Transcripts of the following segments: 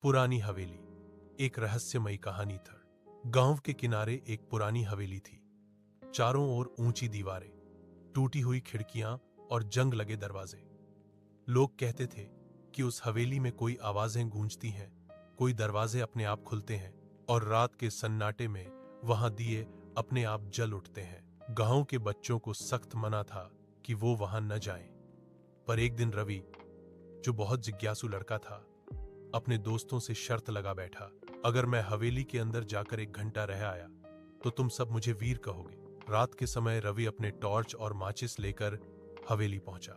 पुरानी हवेली। एक रहस्यमयी कहानी था। गांव के किनारे एक पुरानी हवेली थी। चारों ओर ऊंची दीवारें, टूटी हुई खिड़कियां और जंग लगे दरवाजे। लोग कहते थे कि उस हवेली में कोई आवाजें गूंजती हैं, कोई दरवाजे अपने आप खुलते हैं और रात के सन्नाटे में वहां दिए अपने आप जल उठते हैं। गांव के बच्चों को सख्त मना था कि वो वहां न जाएं। पर एक दिन रवि, जो बहुत जिज्ञासु लड़का था, अपने दोस्तों से शर्त लगा बैठा, अगर मैं हवेली के अंदर जाकर 1 घंटा रह आया तो तुम सब मुझे वीर कहोगे। रात के समय रवि अपने टॉर्च और माचिस लेकर हवेली पहुंचा।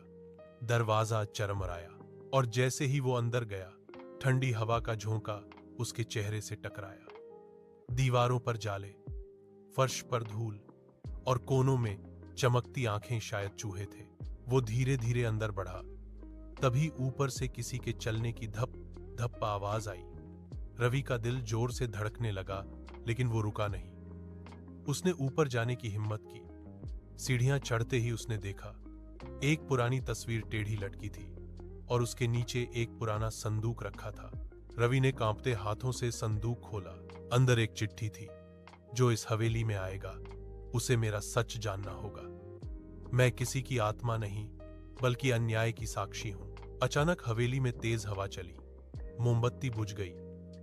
दरवाजा चरमराया और जैसे ही वो अंदर गया, ठंडी हवा का झोंका उसके चेहरे से टकराया। दीवारों पर जाले, फर्श पर धूल और कोनों में चमकती आंखें शायद चूहे थे। वो धीरे धीरे अंदर बढ़ा। तभी ऊपर से किसी के चलने की धप धप आवाज आई। रवि का दिल जोर से धड़कने लगा, लेकिन वो रुका नहीं। उसने ऊपर जाने की हिम्मत की। सीढ़ियां चढ़ते ही उसने देखा, एक पुरानी तस्वीर टेढ़ी लटकी थी और उसके नीचे एक पुराना संदूक रखा था। रवि ने कांपते हाथों से संदूक खोला। अंदर एक चिट्ठी थी, जो इस हवेली में आएगा उसे मेरा सच जानना होगा। मैं किसी की आत्मा नहीं, बल्कि अन्याय की साक्षी हूं। अचानक हवेली में तेज हवा चली, मोमबत्ती बुझ गई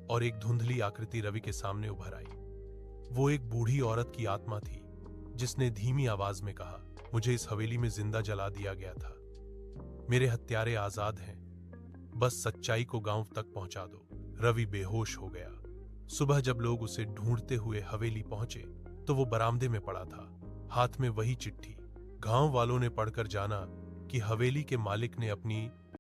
और एक धुंधली आकृति रवि के सामने उभर आई। वो एक बूढ़ी औरत की आत्मा थी, जिसने धीमी आवाज में कहा, मुझे इस हवेली में जिंदा जला दिया गया था। मेरे हत्यारे आजाद हैं, बस सच्चाई को गांव तक पहुंचा दो। रवि बेहोश हो गया। सुबह जब लोग उसे ढूंढते हुए हवेली पहुंचे तो वो बरामदे में पड़ा था, हाथ में वही चिट्ठी। गांव वालों ने पढ़कर जाना कि हवेली के मालिक ने अपनी